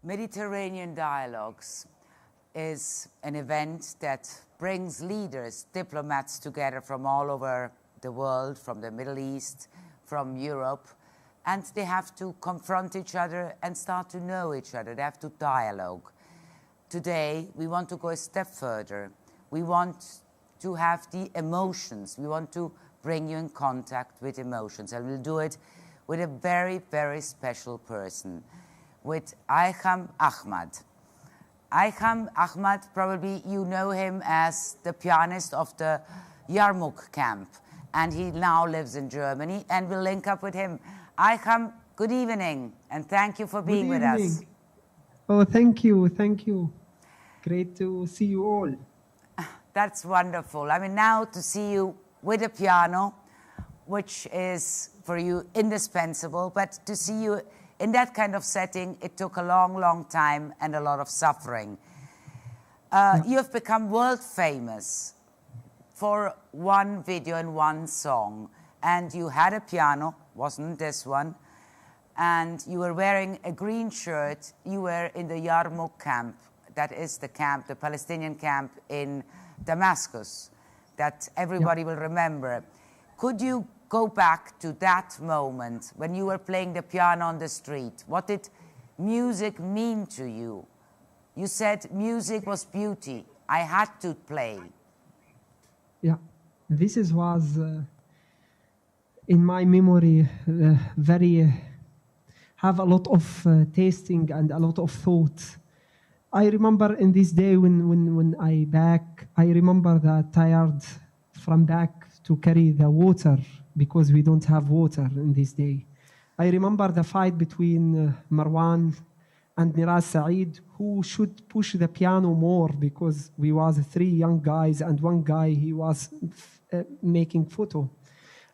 Mediterranean Dialogues is an event that brings leaders, diplomats together from all over the world, from the Middle East, from Europe, and they have to confront each other and start to know each other. They have to dialogue. Today, we want to go a step further. We want to have the emotions. We want to bring you in contact with emotions, and we'll do it with a very, very special person, with Aeham Ahmad. Aeham Ahmad, probably you know him as the pianist of the Yarmouk camp, and he now lives in Germany, and we'll link up with him. Aeham, good evening, and thank you for being with us. Oh, thank you, thank you. Great to see you all. That's wonderful. I mean, now to see you with a piano, which is for you indispensable, but to see you in that kind of setting, it took a long, long time and a lot of suffering. You have become world famous for one video and one song, and you had a piano, wasn't this one, and you were wearing a green shirt. You were in the Yarmouk camp, that is the camp, the Palestinian camp in Damascus, that everybody will remember. Could you go back to that moment when you were playing the piano on the street? What did music mean to you? You said music was beauty. I had to play. Yeah, this was in my memory have a lot of tasting and a lot of thought. I remember in this day when I remember that tired from back to carry the water because we don't have water in this day. I remember the fight between Marwan and Niraz Saeed, who should push the piano more because we was three young guys and one guy, he was making photo.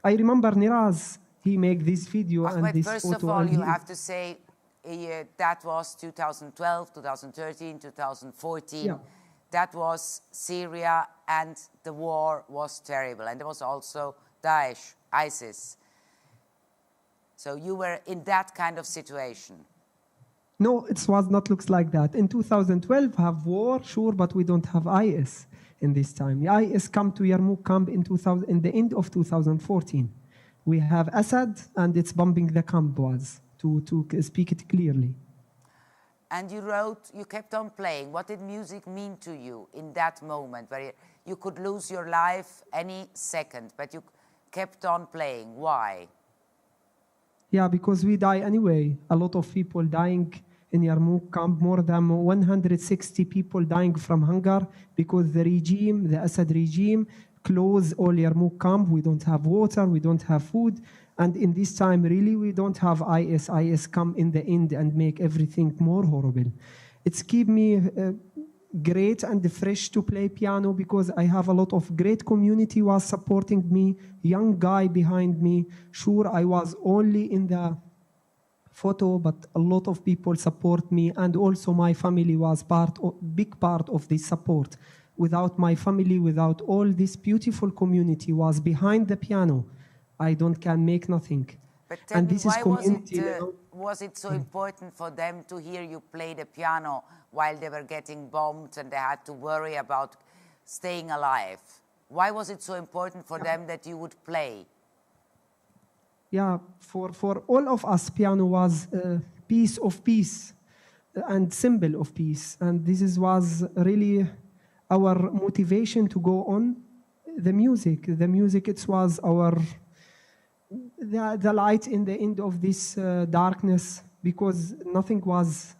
I remember Niraz, he made this video Ahmed, and this first photo. First of all, you have to say that was 2012, 2013, 2014. Yeah. That was Syria, and the war was terrible. And there was also Daesh, ISIS. So you were in that kind of situation. No, it was not looks like that. In 2012, have war, sure, but we don't have IS in this time. IS come to Yarmouk camp in the end of 2014. We have Assad, and it's bombing the camp was, to speak it clearly. And you kept on playing. What did music mean to you in that moment where you could lose your life any second, but you kept on playing? Why? Yeah, because we die anyway. A lot of people dying in Yarmouk camp, more than 160 people dying from hunger because the Assad regime, closed all Yarmouk camp. We don't have water, we don't have food. And in this time, really, we don't have IS. IS come in the end and make everything more horrible. It's keep me great and fresh to play piano because I have a lot of great community was supporting me, young guy behind me. Sure, I was only in the photo, but a lot of people support me, and also my family was big part of this support. Without my family, without all this beautiful community was behind the piano, I can make nothing. But tell me, why community. Was it so important for them to hear you play the piano while they were getting bombed and they had to worry about staying alive? Why was it so important for them that you would play? Yeah, for all of us, piano was a piece of peace and symbol of peace. And this was really our motivation to go on. The music, it was the light in the end of this darkness, because nothing was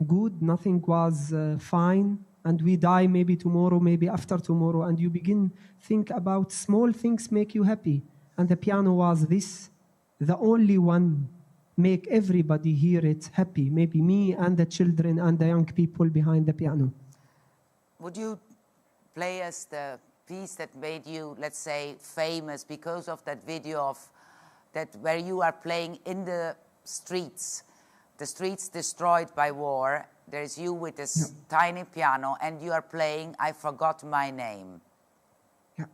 good, nothing was fine, and we die maybe tomorrow, maybe after tomorrow, and you begin think about small things make you happy. And the piano was the only one make everybody hear it happy, maybe me and the children and the young people behind the piano. Would you play us the piece that made you, let's say, famous because of that video of that where you are playing in the streets destroyed by war? There's you with this tiny piano, and you are playing I Forgot My Name. Yeah.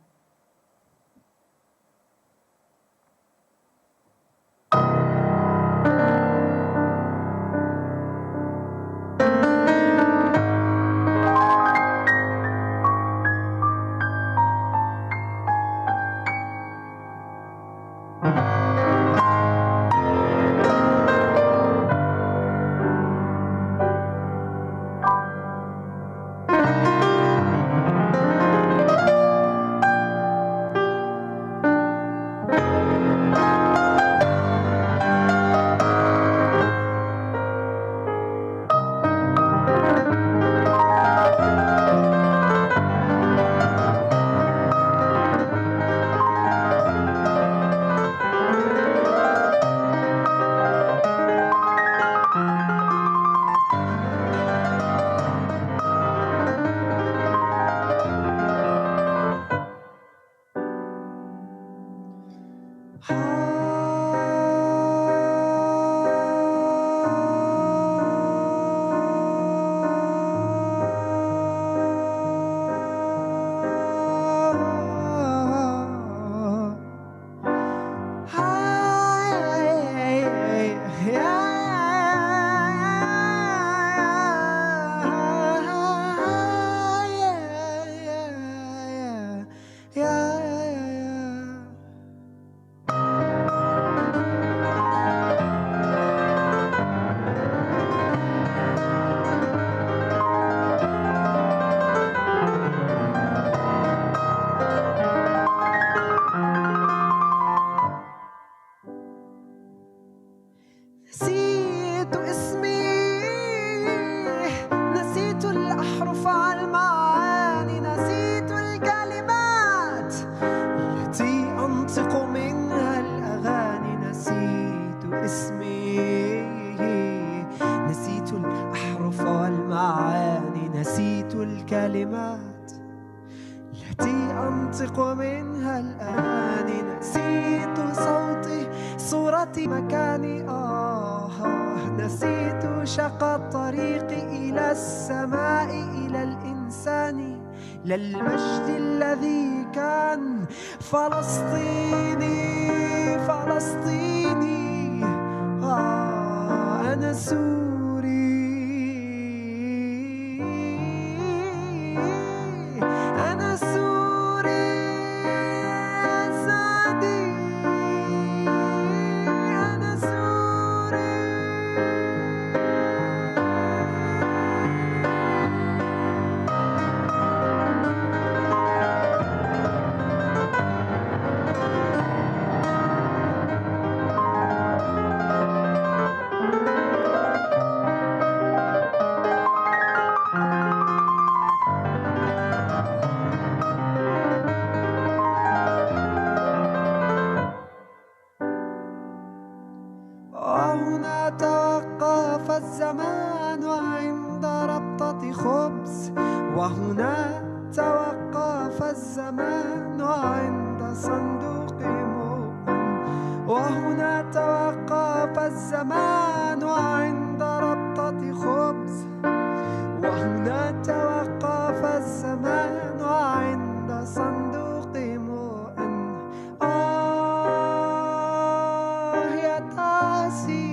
الكلمات التي أنطق منها الآن. نسيت صوتي صورتي مكاني نسيت شق الطريق إلى السماء إلى الإنسان للمجد الذي كان فلسطيني فلسطيني أنا سوري أنا سوري أسعدي أنا سوري. وهنا توقف الزمان عند ربطة خبز وهنا توقف الزمان عند صندوق مؤمن وهنا توقف الزمان عند ربطة خبز وهنا توقف الزمان عند صندوق مؤمن. يا تاسي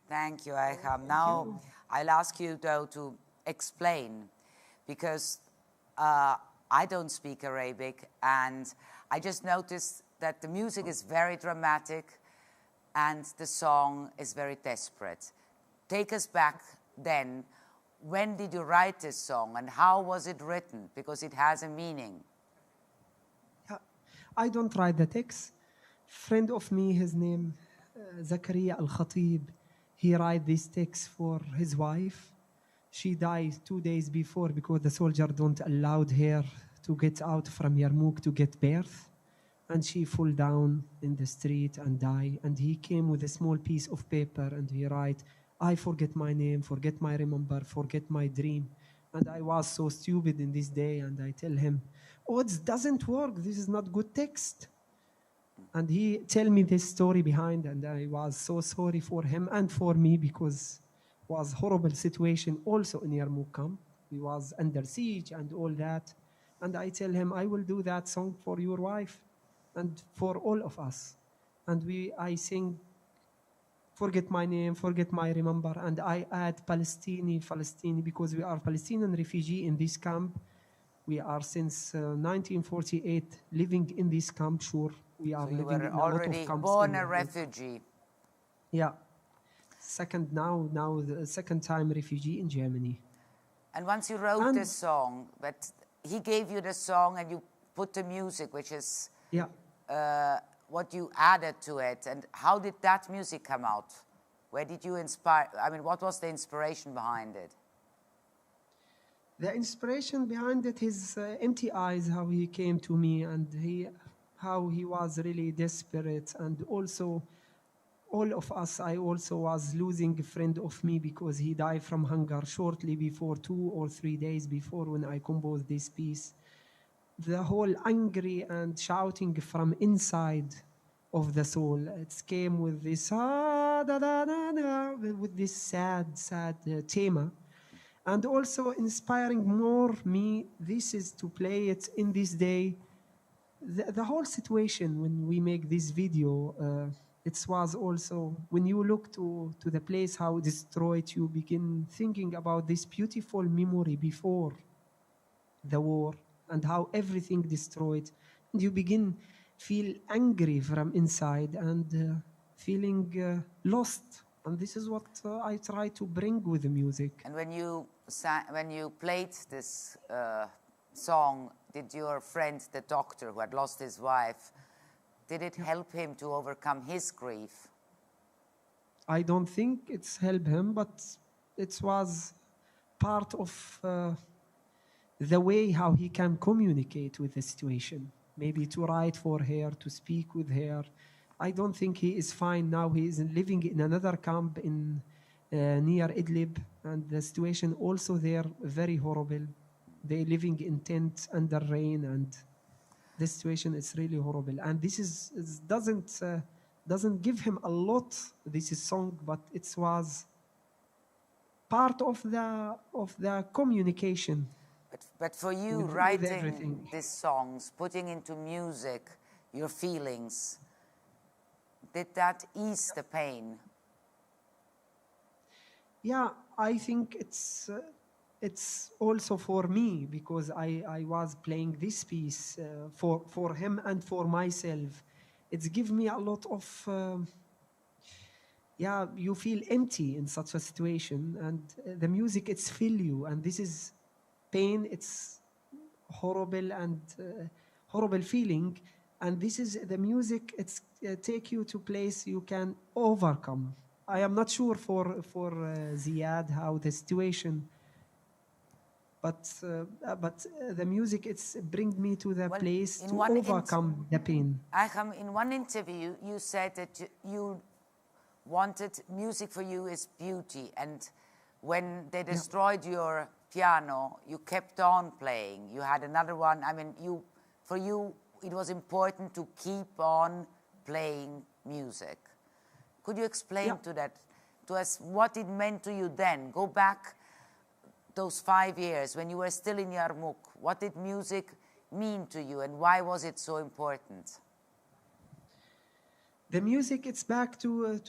Thank you, Aeham. Now, I'll ask you, though, to explain, because I don't speak Arabic, and I just noticed that the music is very dramatic, and the song is very desperate. Take us back then. When did you write this song, and how was it written? Because it has a meaning. I don't write the text. Friend of me, his name Zakaria Al-Khatib, he write this text for his wife. She died 2 days before because the soldier don't allowed her to get out from Yarmouk to get birth. And she fall down in the street and die. And he came with a small piece of paper and he write, I forget my name, forget my remember, forget my dream. And I was so stupid in this day, and I tell him, oh, it doesn't work, this is not good text. And he tell me this story behind, and I was so sorry for him and for me, because it was horrible situation also in Yarmouk camp. We was under siege and all that. And I tell him, I will do that song for your wife and for all of us. And I sing, forget my name, forget my remember, and I add Palestinian, because we are Palestinian refugee in this camp. We are since 1948 living in this camp, sure. We are so living you were in a lot of already camps. Born a refugee. Yeah. Now the second time refugee in Germany. And once you wrote this song, but he gave you the song and you put the music, which is what you added to it. And how did that music come out? Where did you inspire? I mean, what was the inspiration behind it? The inspiration behind it is empty eyes, how he came to me, and how he was really desperate. And also, all of us, I also was losing a friend of me because he died from hunger shortly before, 2 or 3 days before, when I composed this piece. The whole angry and shouting from inside of the soul. It came with this with this sad theme, and also inspiring more me. This is to play it in this day. The whole situation when we make this video, it was also when you look to the place how destroyed, you begin thinking about this beautiful memory before the war and how everything destroyed, and you begin feel angry from inside and feeling lost. And this is what I try to bring with the music. And when you played this song, did your friend, the doctor who had lost his wife, did it help him to overcome his grief? I don't think it's helped him, but it was part of the way how he can communicate with the situation. Maybe to write for her, to speak with her. I don't think he is fine now. He is living in another camp in near Idlib, and the situation also there very horrible. They living in tents under rain, and the situation is really horrible. And this doesn't give him a lot. This is song, but it was part of the communication. But for you, writing these songs, putting into music your feelings, did that ease the pain? Yeah, I think it's also for me, because I was playing this piece for him and for myself. It's give me a lot of, you feel empty in such a situation, and the music, it's fill you, and this is pain, it's horrible and horrible feeling, and this is the music, it's take you to place you can overcome. I am not sure for Ziad how the situation, but the music, it's bring me to the place to overcome the pain. Aeham, in one interview, you said that you wanted music for you is beauty, and when they destroyed your piano, you kept on playing. You had another one. I mean, for you, it was important to keep on playing music. Could you explain to us what it meant to you then? Go back those 5 years when you were still in Yarmouk. What did music mean to you, and why was it so important? The music, it's back to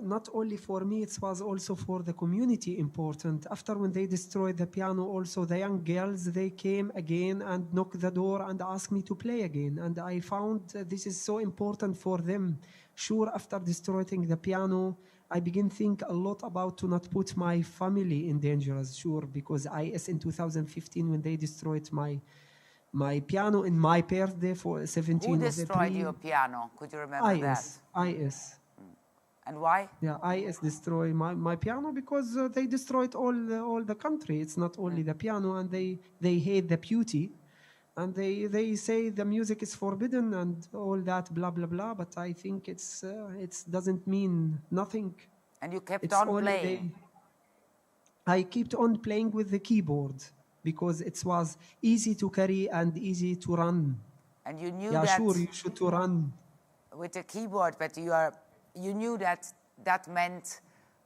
not only for me, it was also for the community important. After when they destroyed the piano, also the young girls, they came again and knocked the door and asked me to play again. And I found this is so important for them. Sure, after destroying the piano, I begin think a lot about to not put my family in danger, sure, because IS in 2015, when they destroyed my piano in my birthday for 17 Who destroyed your piano? Could you remember IS, that? IS. And why? Yeah, IS destroyed my piano because they destroyed all the country. It's not only the piano, and they hate the beauty, and they say the music is forbidden and all that blah blah blah. But I think it doesn't mean nothing. And you kept on playing. I kept on playing with the keyboard, because it was easy to carry and easy to run. And you knew that... Yeah, sure, you should to run. With a keyboard, but you knew that meant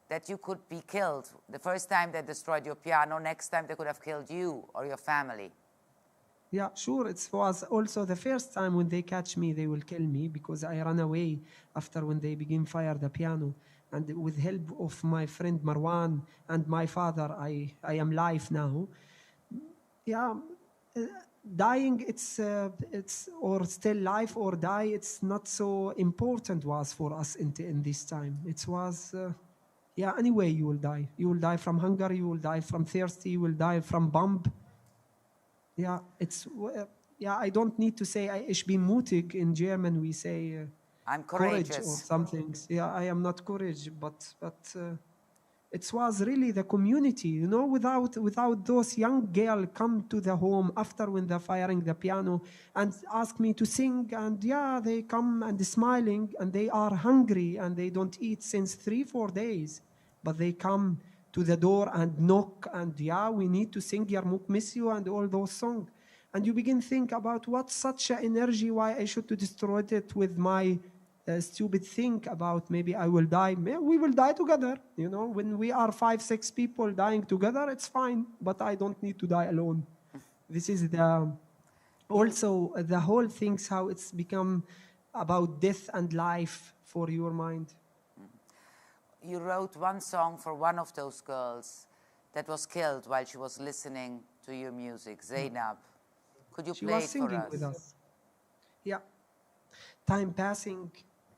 that you could be killed. The first time they destroyed your piano, next time they could have killed you or your family. Yeah, sure. It was also the first time when they catch me, they will kill me, because I ran away after when they begin fire the piano. And with help of my friend Marwan and my father, I am alive now. Yeah, dying, it's or still life or die, it's not so important was for us in this time. It was, anyway, you will die. You will die from hunger, you will die from thirst, you will die from bomb. Yeah, I don't need to say, ich bin mutig. In German, we say, I'm courageous. Courage or something. Yeah, I am not courage, but it was really the community, you know, without those young girls come to the home after when they're firing the piano and ask me to sing, and they come and smiling, and they are hungry and they don't eat since 3-4 days, but they come to the door and knock, and we need to sing Yarmuk miss you and all those songs. And you begin think about what such an energy, why I should to destroy it with my stupid think about maybe I will die. We will die together. You know, when we are 5, 6 people dying together, it's fine. But I don't need to die alone. This is also the whole things how it's become about death and life for your mind. You wrote one song for one of those girls that was killed while she was listening to your music, Zainab. Could you play it for us? She was singing with us. Yeah. Time passing,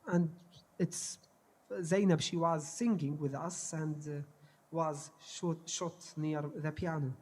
and it's Zainab, she was singing with us and was shot near the piano.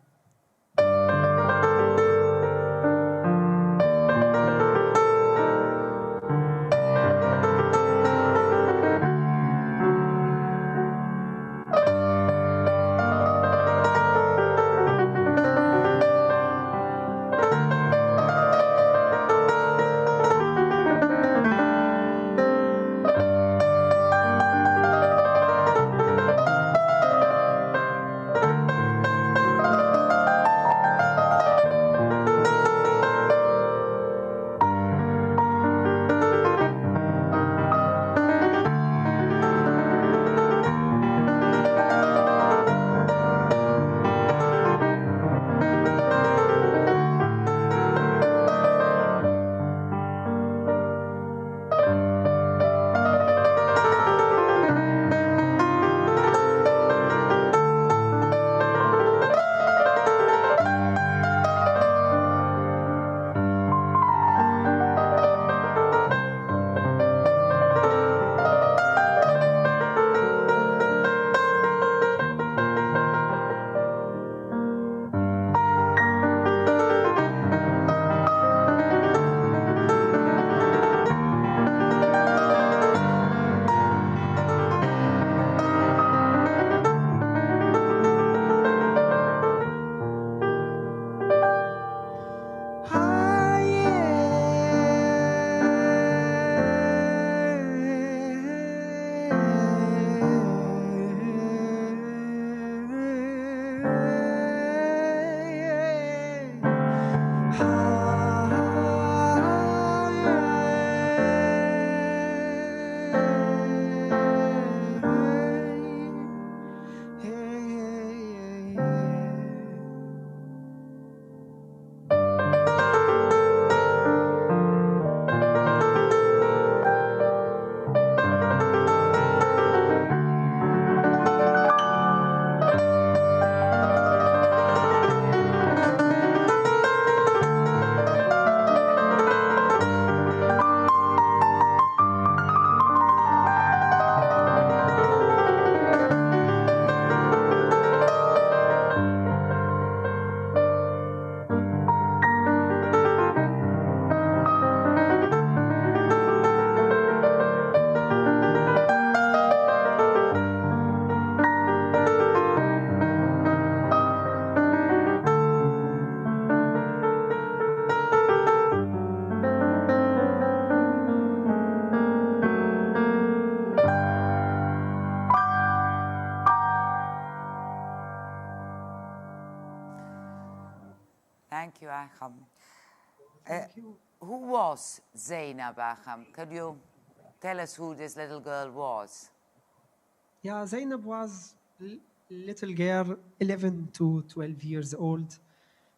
Thank you, Aeham. Thank you. Who was Zainab, Aeham? Could you tell us who this little girl was? Yeah, Zainab was little girl, 11 to 12 years old.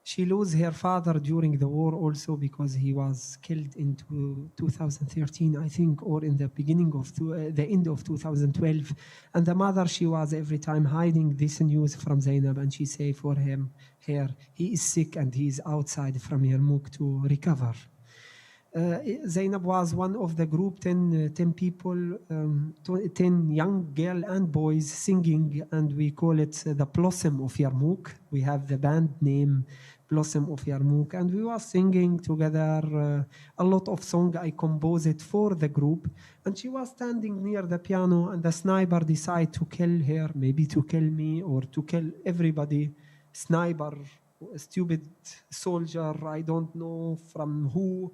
She lost her father during the war also because he was killed in 2013, I think, or in the beginning of the end of 2012. And the mother, she was every time hiding this news from Zainab, and she say for him, here, he is sick and he is outside from Yarmouk to recover. Zainab was one of the group, 10 people, 10 young girl and boys singing, and we call it the Blossom of Yarmouk. We have the band name Blossom of Yarmouk, and we were singing together a lot of songs I composed for the group, and she was standing near the piano, and the sniper decided to kill her, maybe to kill me or to kill everybody. Sniper, a stupid soldier, I don't know from who.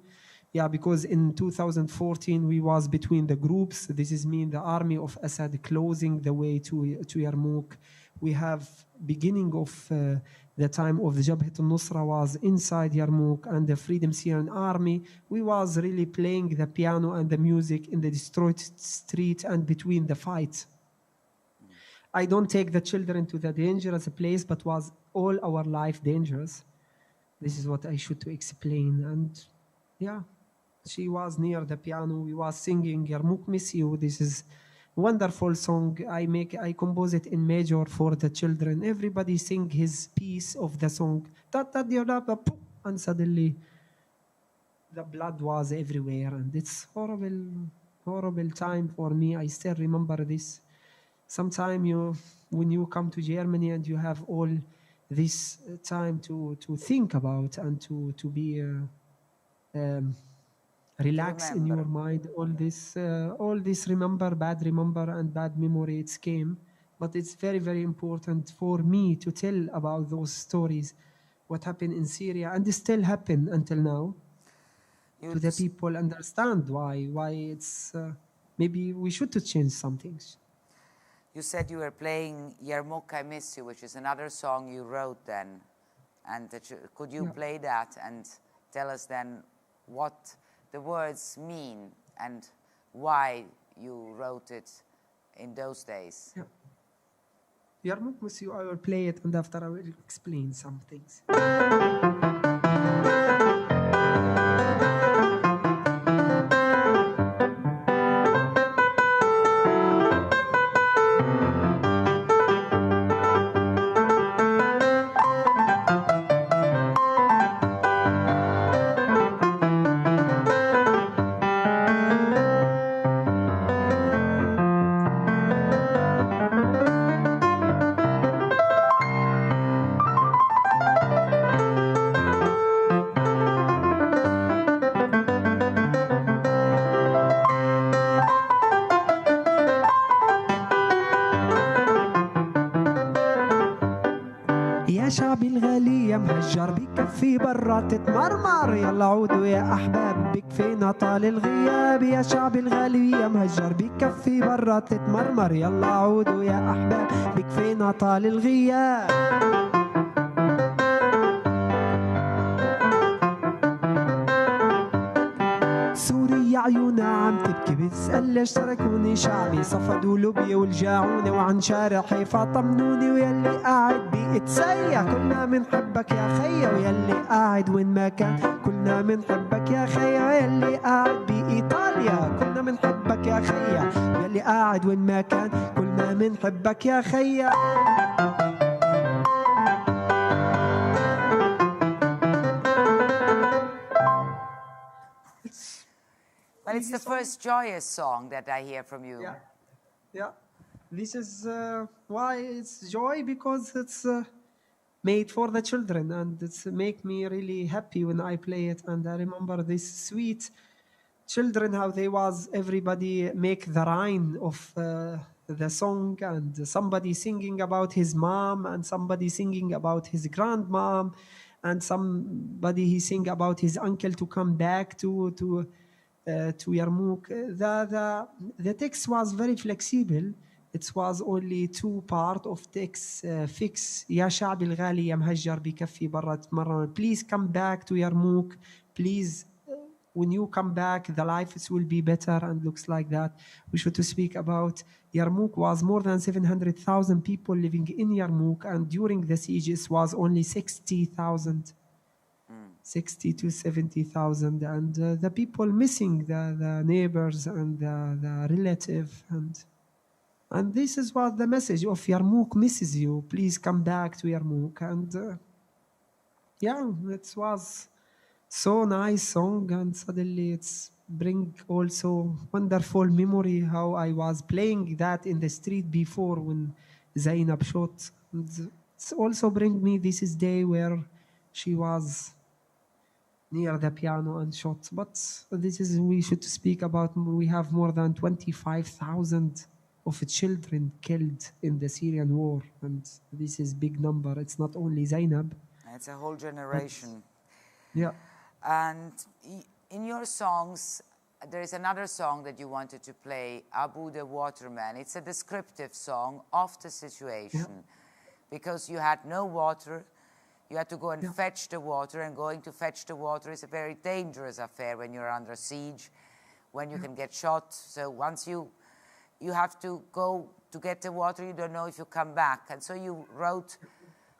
Yeah, because in 2014 we was between the groups. This is mean the army of Assad closing the way to Yarmouk. We have beginning of the the time of the Jabhat al-Nusra was inside Yarmouk and the Freedom Syrian Army. We was really playing the piano and the music in the destroyed street and between the fights. I don't take the children to the dangerous place, but was all our life dangerous. This is what I should to explain. And yeah, she was near the piano. We was singing Yarmouk Miss You. This is wonderful song. I compose it in major for the children. Everybody sing his piece of the song. And suddenly the blood was everywhere. And it's horrible, horrible time for me. I still remember this. Sometime when you come to Germany and you have all this time to think about and to be relax in your mind, all this bad remember and bad memory, it's came. But it's very, very important for me to tell about those stories, what happened in Syria, and it still happen until now. To the people understand why it's maybe we should to change some things. You said you were playing Yarmouk, I Miss You, which is another song you wrote then. And could you play that and tell us then what the words mean and why you wrote it in those days? Yeah. Yarmouk Miss You, I will play it and after I will explain some things. شعبي الغالي يا مهجر بكفي برا تتمرمر يلا عودوا يا أحباب بكفينا طال الغياب يا شعبي الغالي يا مهجر بكفي برا تتمرمر يلا عودوا يا أحباب بكفينا طال الغياب سوريا عيونا عم تبكي بتسأل ليش تركوني شعبي صفدوا لوبيا والجاعوني وعن شارع حيفا طمنوني ويلي قاعد بيتسيا كلنا منحبك يا خيا ويلي قاعد وين ما كان كلنا منحبك يا خيا ويلي قاعد بإيطاليا كلنا منحبك يا خيا ويلي قاعد وين ما كان كلنا منحبك يا خيا Well, it's the first joyous song that I hear from you. Yeah. This is why it's joy, because it's made for the children and it's make me really happy when I play it. And I remember this sweet children, how they was, everybody make the rhyme of the song and somebody singing about his mom and somebody singing about his grandmom and somebody he sing about his uncle to come back to Yarmouk. The text was very flexible. It was only two part of text fix. يا شعبي الغالي يا مهجر بكفي برا تمرن. Please come back to Yarmouk. Please, when you come back, the life will be better and looks like that. We should to speak about Yarmouk was more than 700,000 people living in Yarmouk, and during the siege it was only 60,000. 60 to 70,000, and the people missing the neighbors and the relative, and this is what the message of Yarmouk misses you. Please come back to Yarmouk, and it was so nice song, and suddenly it's bring also wonderful memory how I was playing that in the street before when Zainab shot. And it's also bring me this is day where she was near the piano and shot. But this is, we should speak about, we have more than 25,000 of children killed in the Syrian war. And this is big number. It's not only Zainab. It's a whole generation. Yeah. And in your songs, there is another song that you wanted to play, Abu the Waterman. It's a descriptive song of the situation. Because you had no water, You had to go and fetch the water, and going to fetch the water is a very dangerous affair when you're under siege, when you can get shot. So once you have to go to get the water, you don't know if you come back. And so you wrote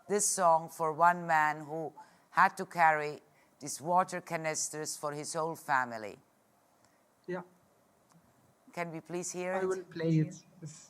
this song for one man who had to carry these water canisters for his whole family. Yeah. Can we please hear it? I will play it. Yes.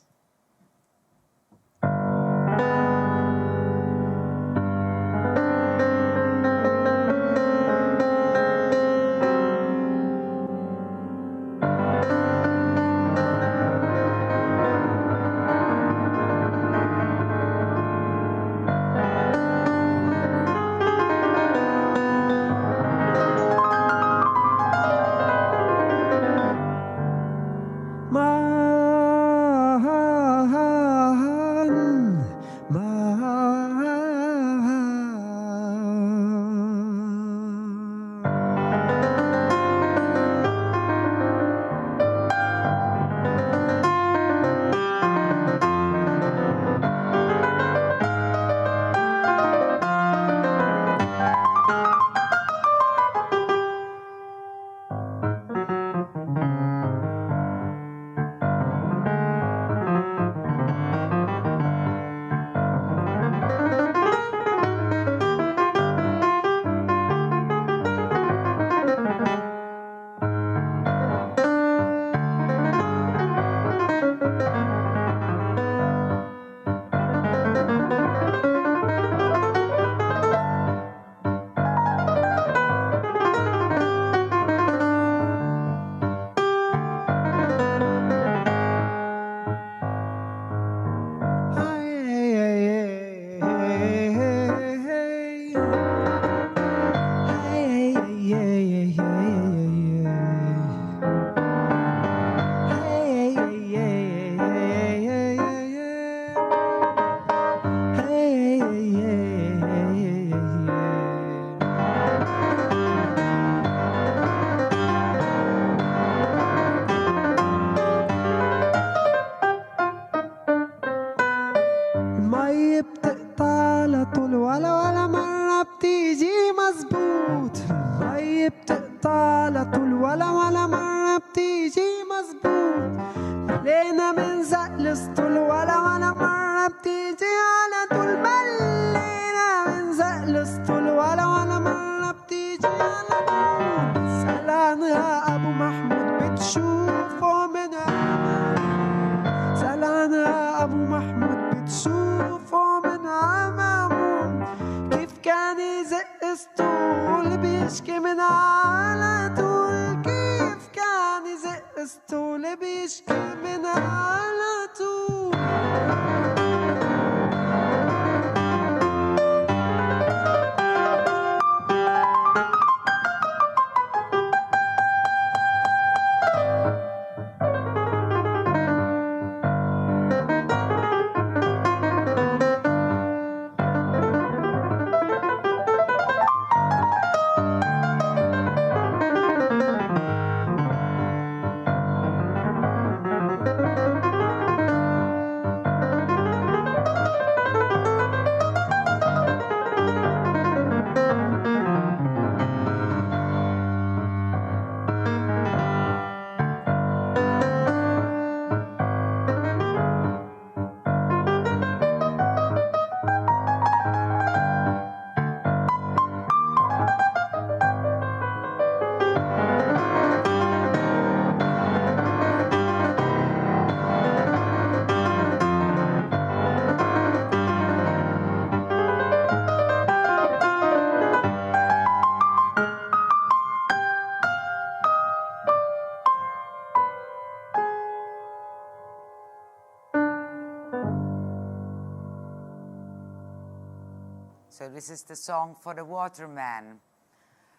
So this is the song for the waterman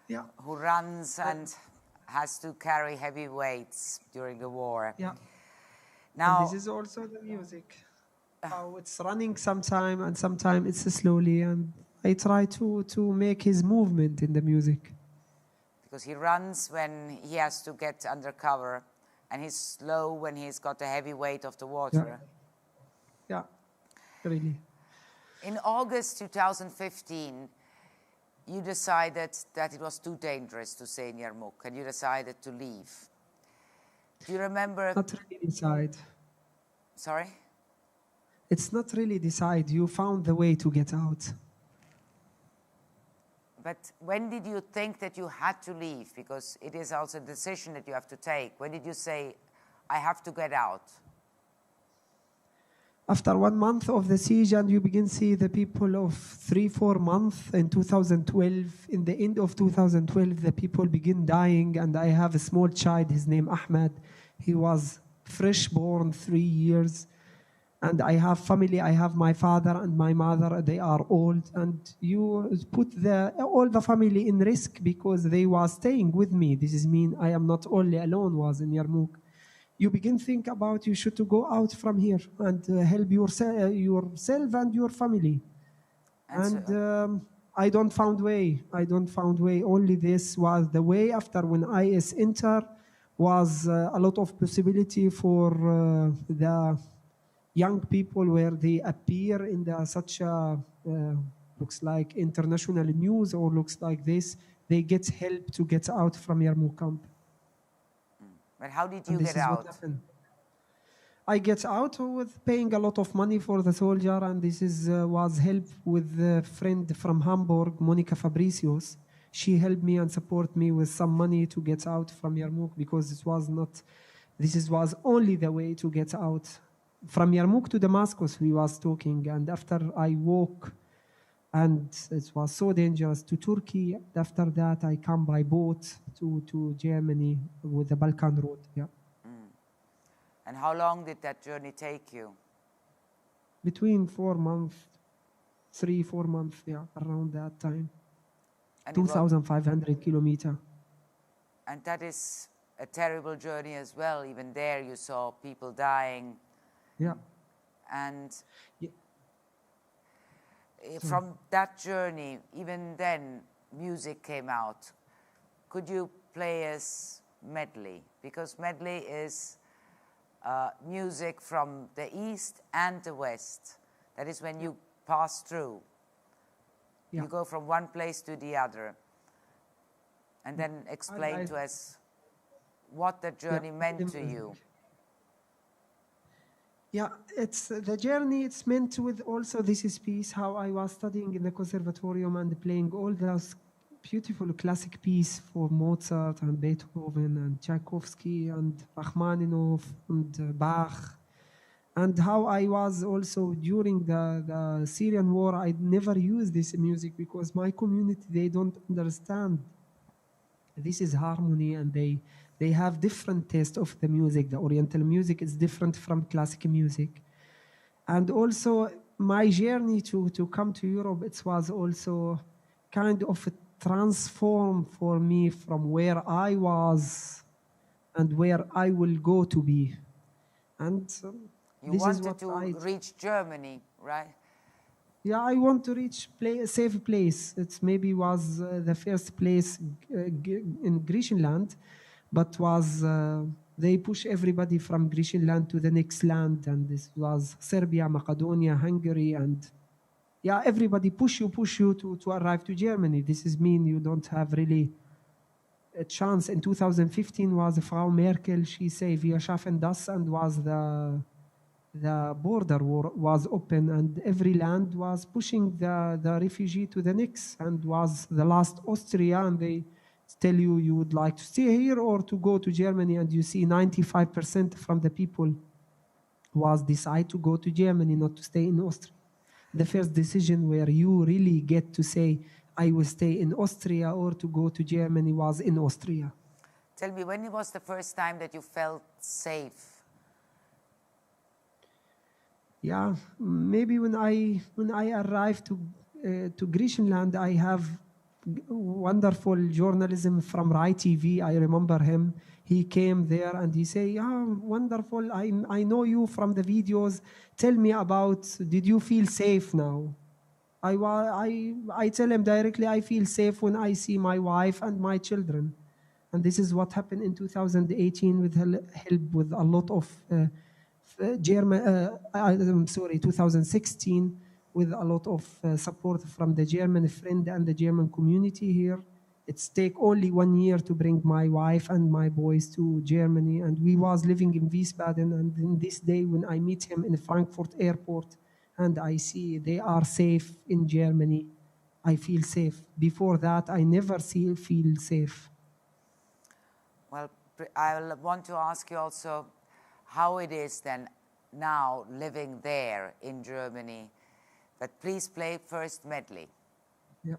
who runs and has to carry heavy weights during the war. Yeah. Now, and this is also the music. How it's running sometime and sometime it's slowly, and I try to make his movement in the music. Because he runs when he has to get under cover, and he's slow when he's got the heavy weight of the water. Yeah, really. In August 2015, you decided that it was too dangerous to stay in Yarmouk, and you decided to leave. Do you remember? Not really decide. Sorry? It's not really decide. You found the way to get out. But when did you think that you had to leave? Because it is also a decision that you have to take. When did you say, I have to get out? After 1 month of the siege, and you begin to see the people of 3-4 months in 2012. In the end of 2012, the people begin dying, and I have a small child, his name Ahmad. He was fresh born, 3 years. And I have family, I have my father and my mother, they are old. And you put all the family in risk because they were staying with me. This is mean I am not only alone was in Yarmouk. You begin to think about you should to go out from here and help yourself and your family. And I don't found way. I don't found way. Only this was the way. After when IS enter, was a lot of possibility for the young people where they appear in such a looks like international news or looks like this. They get help to get out from Yarmouk camp. But how did you get out? I get out with paying a lot of money for the soldier, and this was help with a friend from Hamburg, Monica Fabricius. She helped me and support me with some money to get out from Yarmouk because this was only the way to get out. From Yarmouk to Damascus, we was talking, and after I walk, and it was so dangerous to Turkey. After that, I come by boat to Germany with the Balkan road. Yeah. And how long did that journey take you? Between 4 months, 3-4 months, yeah, around that time. 2,500 kilometers. And that is a terrible journey as well. Even there, you saw people dying. Yeah. And from that journey, even then, music came out. Could you play us medley? Because medley is music from the east and the west. That is when you pass through. Yeah. You go from one place to the other. And then explain to us what the journey meant to you. Yeah, it's the journey. It's meant with also this is piece how I was studying in the conservatorium and playing all those beautiful classic pieces for Mozart and Beethoven and Tchaikovsky and Rachmaninoff and Bach, and how I was also during the Syrian war. I never used this music because my community, they don't understand. This is harmony, and they have different taste of the music. The Oriental music is different from classical music. And also my journey to come to Europe, it was also kind of a transform for me from where I was and where I will go to be. And you wanted to reach Germany, right? Yeah, I want to reach a safe place. It maybe was the first place in Grecian, but was they push everybody from Grecian land to the next land, and this was Serbia, Macedonia, Hungary, and yeah, everybody push you to arrive to Germany. This is mean you don't have really a chance. In 2015 was Frau Merkel. She said, "Wir schaffen das," and was the border was open, and every land was pushing the refugee to the next, and was the last Austria, and they tell you would like to stay here or to go to Germany, and you see 95% from the people was decide to go to Germany, not to stay in Austria. The first decision where you really get to say, I will stay in Austria or to go to Germany was in Austria. Tell me, when was the first time that you felt safe? Yeah, maybe when I arrived to Grecian land, I have wonderful journalism from Rai TV. I remember him. He came there and he say, wonderful. I know you from the videos. Tell me about, did you feel safe now? I tell him directly, I feel safe when I see my wife and my children. And this is what happened in 2018 with help with a lot of 2016 with a lot of support from the German friend and the German community here. It's take only 1 year to bring my wife and my boys to Germany, and we was living in Wiesbaden, and in this day when I meet him in Frankfurt airport and I see they are safe in Germany, I feel safe. Before that, I never feel safe. Well, I want to ask you also how it is then now living there in Germany. But please play first medley. Yeah.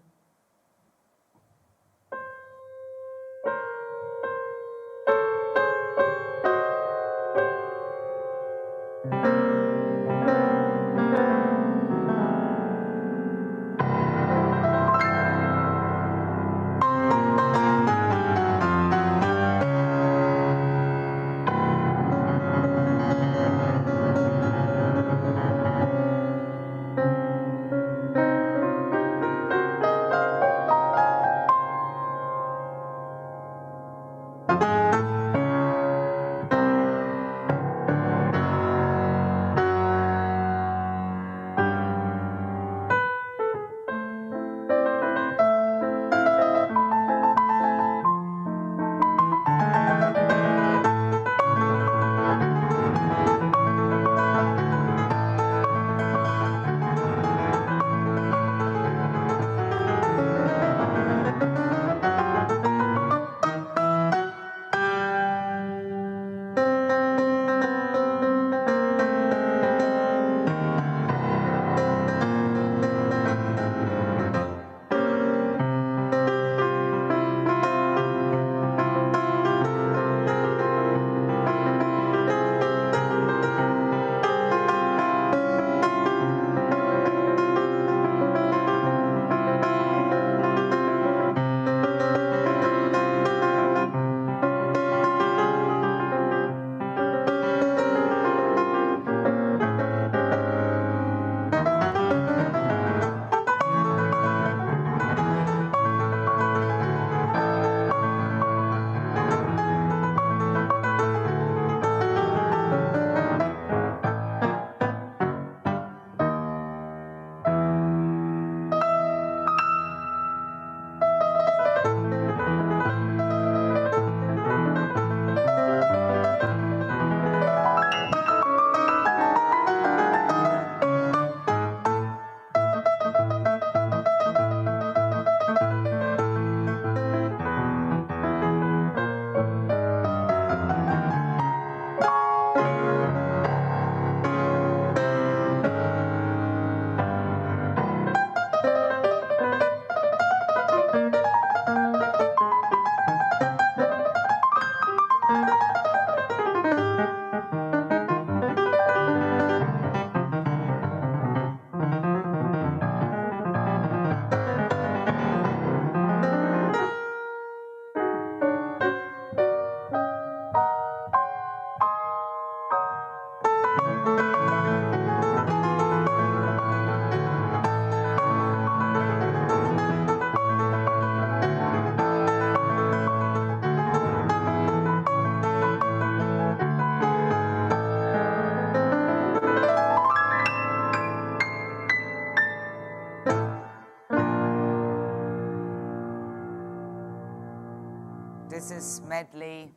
This is medley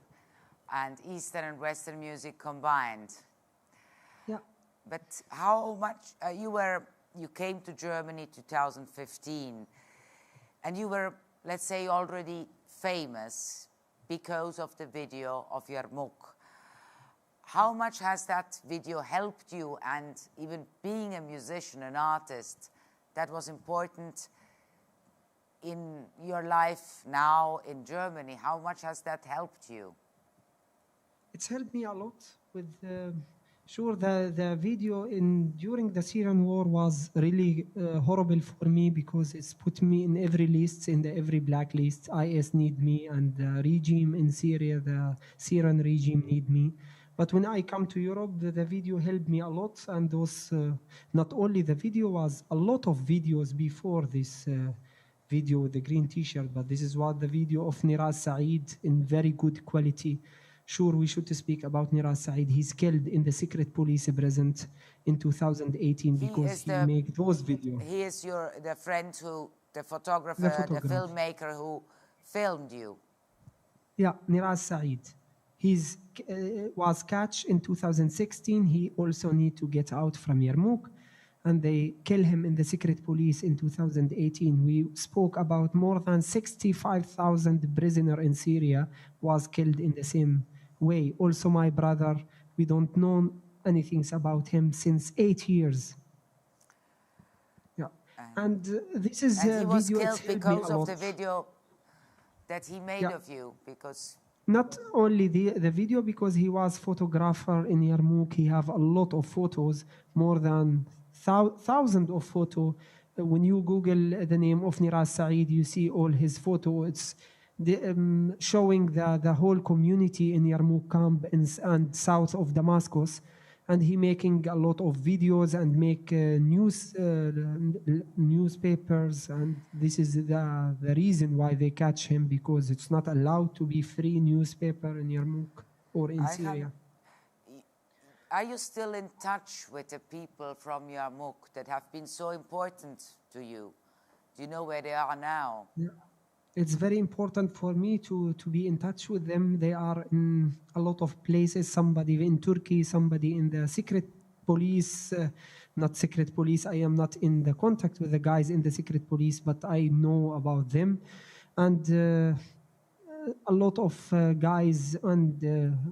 and Eastern and Western music combined. Yeah. But how much you came to Germany 2015, and you were, let's say, already famous because of the video of Yarmouk. How much has that video helped you, and even being a musician, an artist, that was important in your life now in Germany? How much has that helped you? It's helped me a lot with, sure, the video during the Syrian war was really horrible for me because it's put me in every list, in every blacklist. IS need me, and the regime in Syria, the Syrian regime need me. But when I come to Europe, the video helped me a lot, and those, not only the video, was a lot of videos before this video with the green t-shirt, but this is what the video of Niraz Saeed in very good quality, sure we should speak about Nira Said. He's killed in the secret police present in 2018 because he made those videos. He is the friend who, the photographer, the filmmaker who filmed you. Yeah, Nira Said. He was catched in 2016. He also need to get out from Yarmouk, and they kill him in the secret police in 2018. We spoke about more than 65,000 prisoners in Syria was killed in the same way. Also, my brother, we don't know anything about him since 8 years. Yeah, and this is and he was killed because of the video that he made of you, because. Not only the video, because he was photographer in Yarmouk. He have a lot of photos, more than thousands of photos. When you Google the name of Nira Said, you see all his photos. It's showing the whole community in Yarmouk camp and south of Damascus. And he making a lot of videos and make newspapers, and this is the reason why they catch him, because it's not allowed to be free newspaper in Yarmouk or in Syria. Are you still in touch with the people from Yarmouk that have been so important to you? Do you know where they are now? Yeah. It's very important for me to be in touch with them. They are in a lot of places, somebody in Turkey, somebody in the secret police, not secret police. I am not in the contact with the guys in the secret police, but I know about them. And a lot of guys and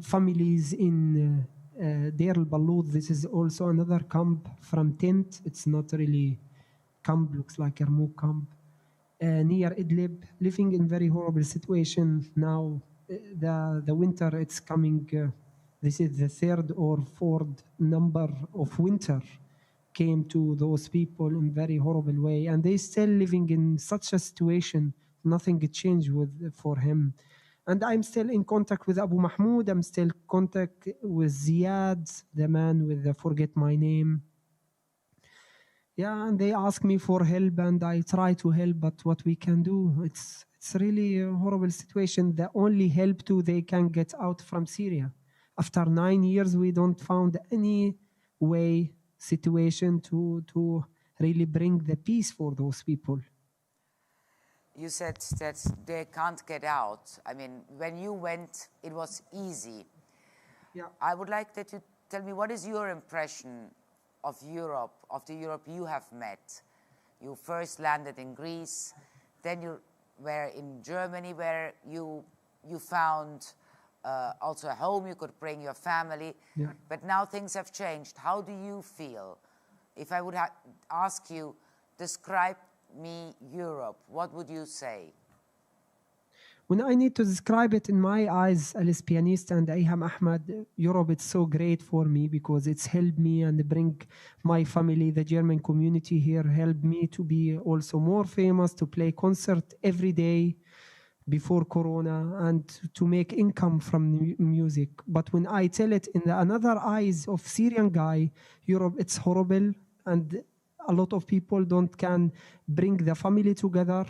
families in Deir al-Balud. This is also another camp from tent. It's not really camp, looks like Yarmouk camp. Near Idlib, living in very horrible situation now. The winter, it's coming. This is the third or fourth number of winter came to those people in very horrible way, and they still living in such a situation. Nothing changed for him. And I'm still in contact with Abu Mahmoud. I'm still in contact with Ziad, the man with the forget my name. Yeah, and they ask me for help, and I try to help, but what we can do, it's really a horrible situation. The only help they can get out from Syria. After 9 years, we don't found any situation to really bring the peace for those people. You said that they can't get out. I mean, when you went, it was easy. Yeah. I would like that you tell me, what is your impression of Europe, of the Europe you have met? You first landed in Greece, then you were in Germany, where you found also a home, you could bring your family. Yeah. But now things have changed. How do you feel? If I would ask you, describe me Europe, what would you say? When I need to describe it in my eyes, as Pianist and Aeham Ahmad, Europe is so great for me because it's helped me and bring my family, the German community here, helped me to be also more famous, to play concert every day before Corona, and to make income from music. But when I tell it in the another eyes of Syrian guy, Europe, it's horrible, and a lot of people can bring the family together.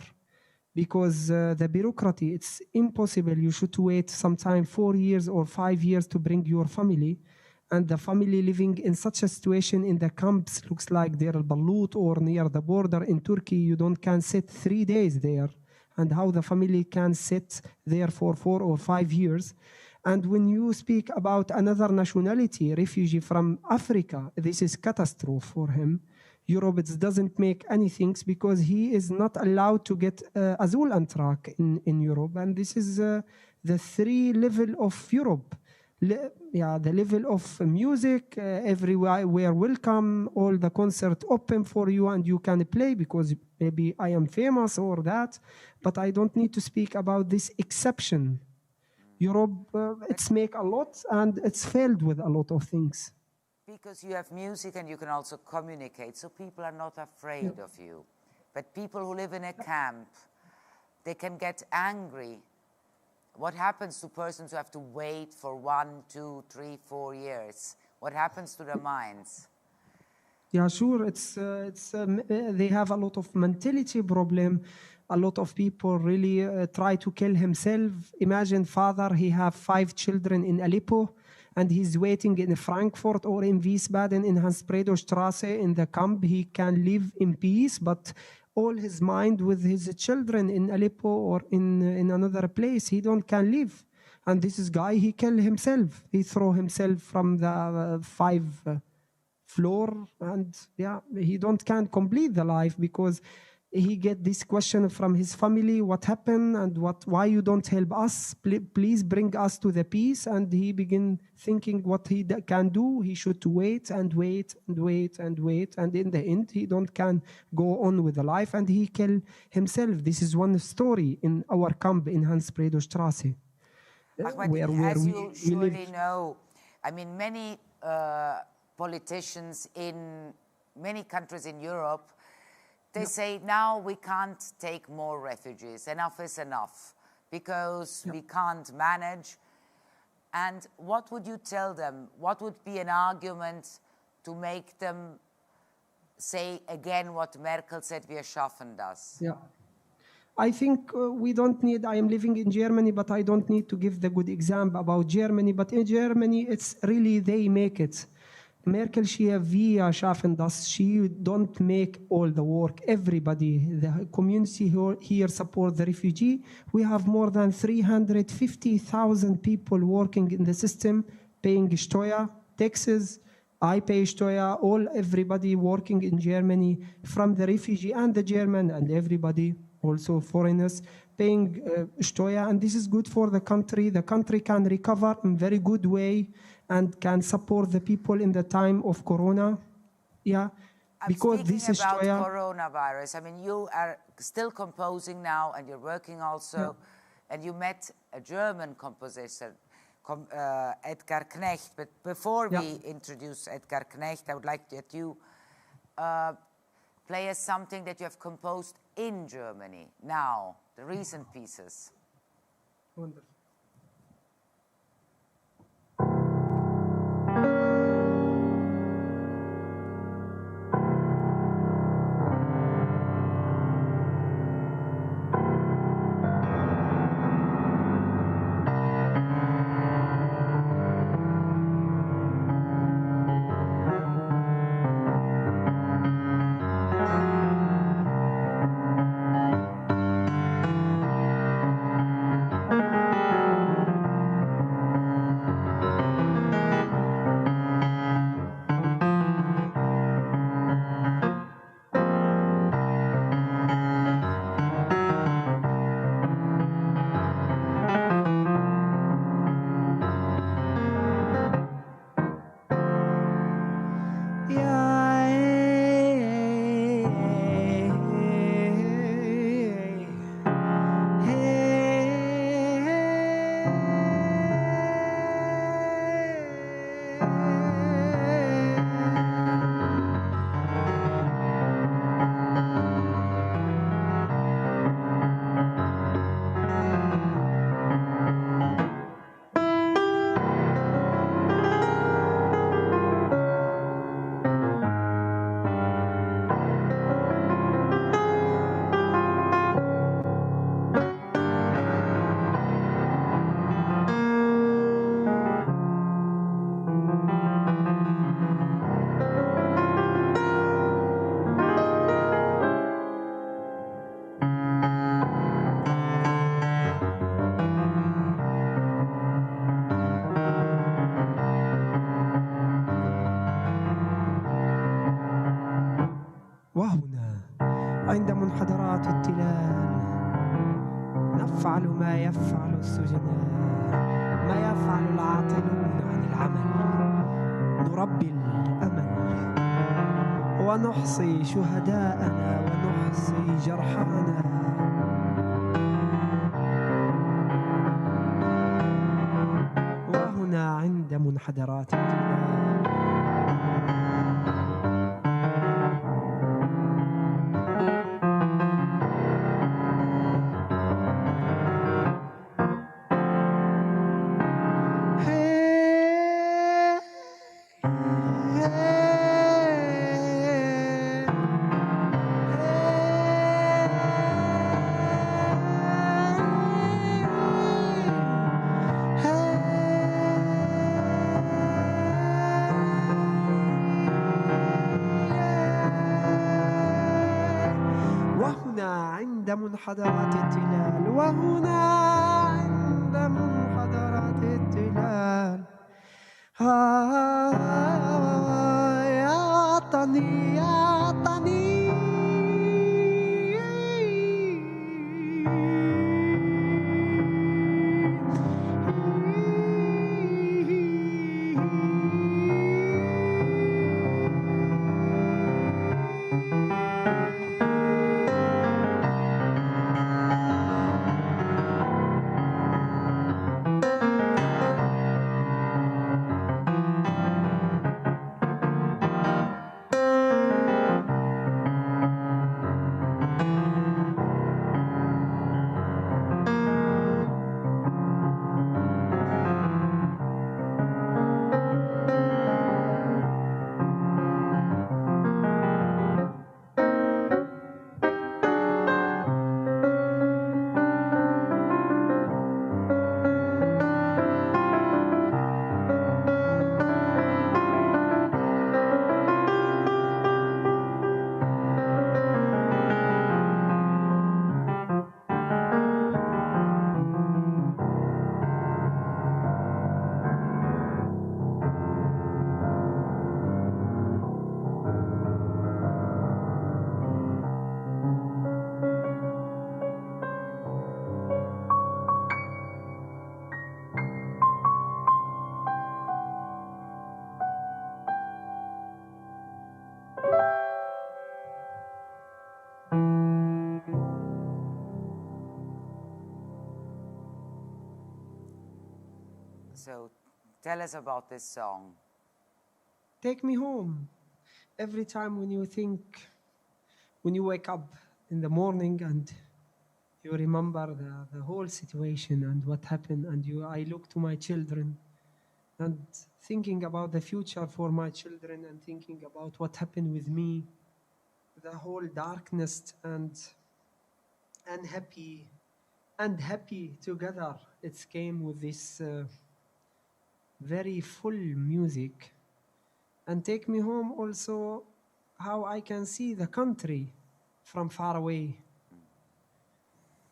Because the bureaucracy, it's impossible. You should wait sometimes 4 years or 5 years to bring your family. And the family living in such a situation in the camps looks like Deir al-Balud or near the border in Turkey. You can sit 3 days there. And how the family can sit there for 4 or 5 years. And when you speak about another nationality, refugee from Africa, this is catastrophe for him. Europe doesn't make anything because he is not allowed to get Azul Antrak in Europe. And this is the 3 level of Europe. The level of music, everywhere welcome, all the concert open for you and you can play because maybe I am famous or that. But I don't need to speak about this exception. Europe, it's make a lot and it's filled with a lot of things. Because you have music and you can also communicate, so people are not afraid of you. But people who live in a camp, they can get angry. What happens to persons who have to wait for 1, 2, 3, 4 years? What happens to their minds? Yeah, sure. They have a lot of mentality problem. a lot of people really try to kill himself. Imagine father, he have 5 children in Aleppo, and he's waiting in Frankfurt or in Wiesbaden in Hans-Bredow-Straße in the camp. He can live in peace, but all his mind with his children in Aleppo or in another place, he can live. And this is guy, he killed himself. He threw himself from the 5 floor, and he can't complete the life because he get this question from his family, what happened and why you don't help us? Please bring us to the peace. And he begin thinking what he can do. He should wait and wait and wait and wait. And in the end, he can go on with the life, and he kill himself. This is one story in our camp in Hans-Bredow-Straße. Ahmed, as you surely know, I mean, many politicians in many countries in Europe, they say, now we can't take more refugees. Enough is enough, because we can't manage. And what would you tell them? What would be an argument to make them say again what Merkel said, wir schaffen das? Yeah. I think we don't need, I am living in Germany, but I don't need to give the good example about Germany. But in Germany, it's really, they make it. Merkel, wir schaffen das. She don't make all the work. Everybody, the community here support the refugee. We have more than 350,000 people working in the system, paying Steuer, taxes. I pay Steuer, everybody working in Germany, from the refugee and the German and everybody, also foreigners, paying Steuer. And this is good for the country. The country can recover in very good way and can support the people in the time of Corona. Yeah, because this is about coronavirus. I mean, you are still composing now, and you're working also, and you met a German composer, Edgar Knecht. But before we introduce Edgar Knecht, I would like that you play us something that you have composed in Germany now, the recent pieces. Wonderful. وهنا عند منحدرات التلال نفعل ما يفعل السجناء، ما يفعل العاطلون عن العمل، نربي الأمل ونحصي شهداءنا ونحصي جرحانا. وهنا عند منحدرات التلال عند منحدرات التلال وهنا عند منحدرات التلال يا وطني يا وطني So tell us about this song. Take me home. Every time when you wake up in the morning and you remember the whole situation and what happened, and I look to my children and thinking about the future for my children and thinking about what happened with me, the whole darkness and happy together. It came with this very full music. And Take Me Home also how I can see the country from far away.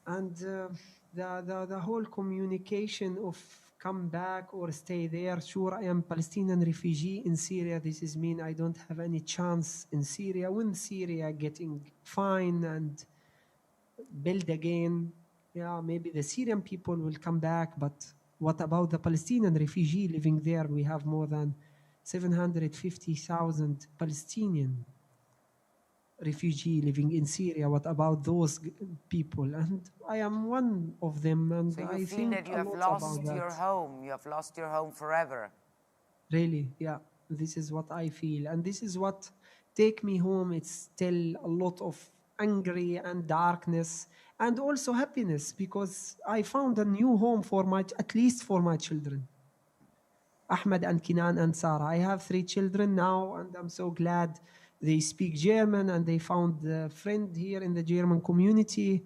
And the whole communication of come back or stay there. Sure, I am Palestinian refugee in Syria. This is mean I don't have any chance in Syria. When Syria getting fine and build again, yeah, maybe the Syrian people will come back. But what about the Palestinian refugee living there? We have more than 750,000 Palestinian refugee living in Syria. What about those people? And I am one of them, and so you I feel think that you a have lot lost about your that. home. You have lost your home forever. Really, yeah. This is what I feel, and this is what Take Me Home. It's still a lot of angry and darkness, and also happiness, because I found a new home at least for my children. Ahmed and Kinan and Sarah. I have 3 children now, and I'm so glad they speak German and they found a friend here in the German community.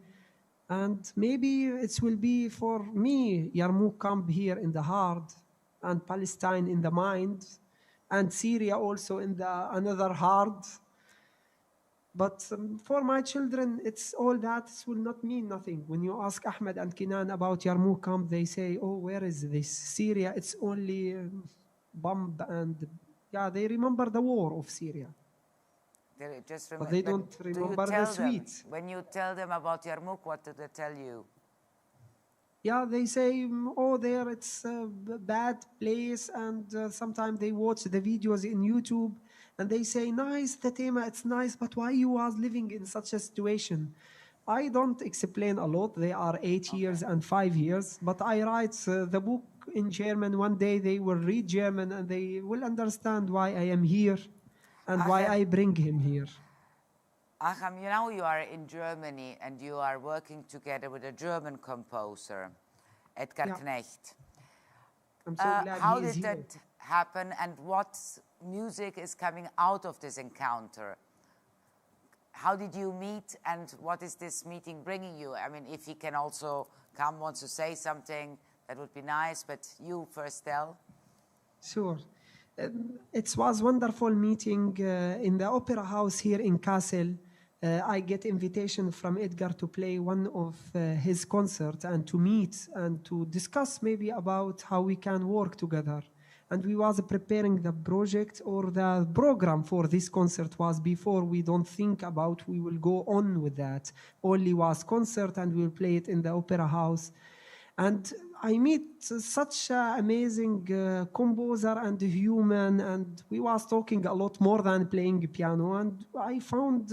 And maybe it will be for me, Yarmouk camp here in the heart, and Palestine in the mind, and Syria also in the another heart. But for my children, it's all that will not mean nothing. When you ask Ahmed and Kinan about Yarmouk camp, they say, oh, where is this? Syria, it's only bomb and, yeah, they remember the war of Syria. But they don't remember the sweet. When you tell them about Yarmouk, what do they tell you? Yeah, they say, oh, there it's a bad place, and sometimes they watch the videos in YouTube, and they say, nice, the tema, it's nice, but why you was living in such a situation? I don't explain a lot. They are 8 years and 5 years, but I write the book in German. One day they will read German, and they will understand why I am here and why I bring him here. Aeham, now you are in Germany and you are working together with a German composer, Edgar Knecht. I'm so glad how he is did here. that happen, and what music is coming out of this encounter? How did you meet, and what is this meeting bringing you? I mean, if he can also come, wants to say something, that would be nice, but you first tell. Sure. It was wonderful meeting in the opera house here in Kassel. I get invitation from Edgar to play one of his concerts and to meet and to discuss maybe about how we can work together. And we was preparing the project or the program for this concert was before we don't think about we will go on with that. Only was concert and we'll play it in the opera house. And I meet such an amazing composer and human, and we was talking a lot more than playing piano. And I found,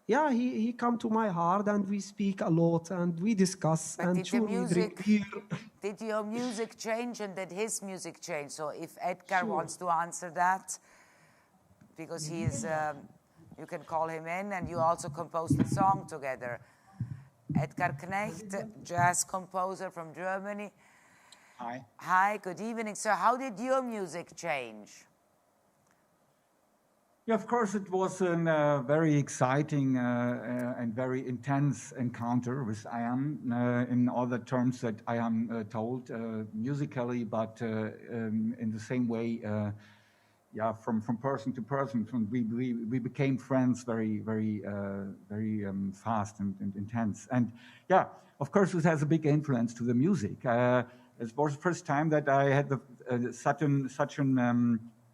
he come to my heart, and we speak a lot, and we discuss, But and did sure the we music, drink beer. did your music change and did his music change? So if Edgar Sure. wants to answer that, because he is, you can call him in, and you also composed a song together. Edgar Knecht, jazz composer from Germany. Hi. Hi, good evening. So how did your music change? Yeah, of course, it was a very exciting and very intense encounter with Aeham in all the terms that Aeham told musically, but in the same way, from person to person. We became friends very fast and intense. And yeah, of course, it has a big influence to the music. It was the first time that I had such an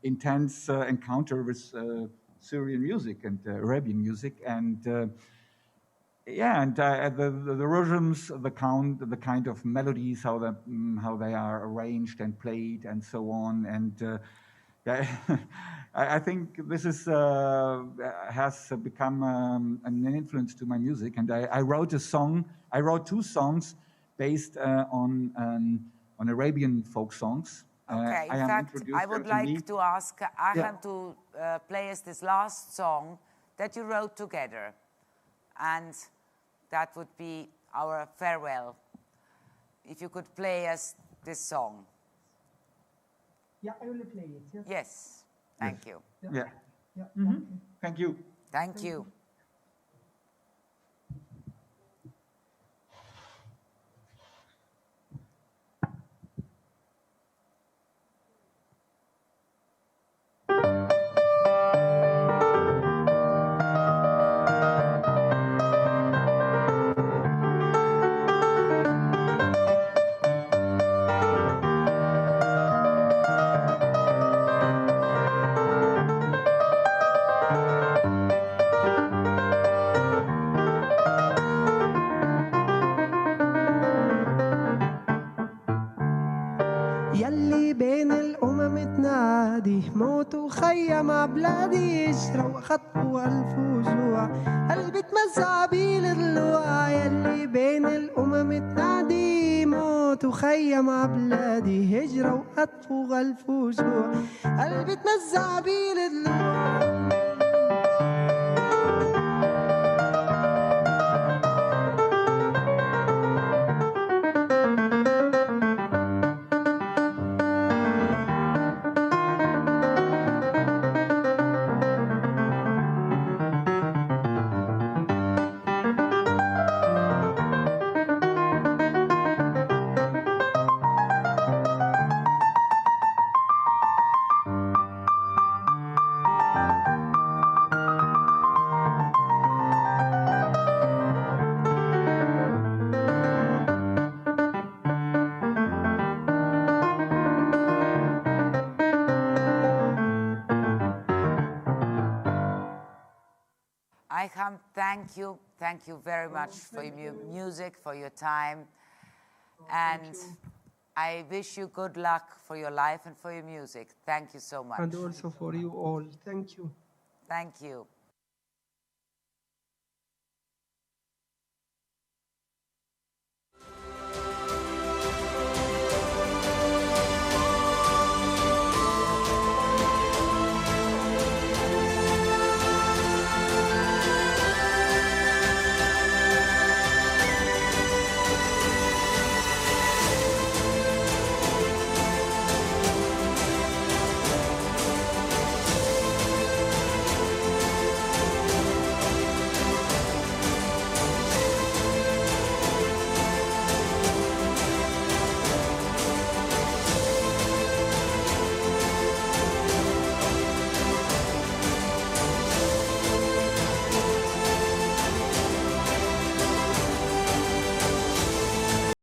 intense encounter with Syrian music and Arabian music, and the rhythms, the kind of melodies, how they are arranged and played, and so on, and I think this is has become an influence to my music, and I wrote two songs based on Arabian folk songs. Okay, in fact, I would like to ask Aeham to play us this last song that you wrote together. And that would be our farewell. If you could play us this song. Yeah, I will play it. Yes. Yes, thank you. Yeah. Mm-hmm. Thank you. Thank you. يلي بين الأمم تنادي موت وخيم عبلادي يجرى وخطفوا ألف وجوع قلبي تمزع بالضلوع يلي بين الأمم تنادي موت وخيم عبلادي هجرة وخطفوا ألف وجوع قلبي تمزع بالضلوع. Aeham, thank you very much for your music, for your time, and I wish you good luck for your life and for your music. Thank you so much. And also for you all. Thank you. Thank you.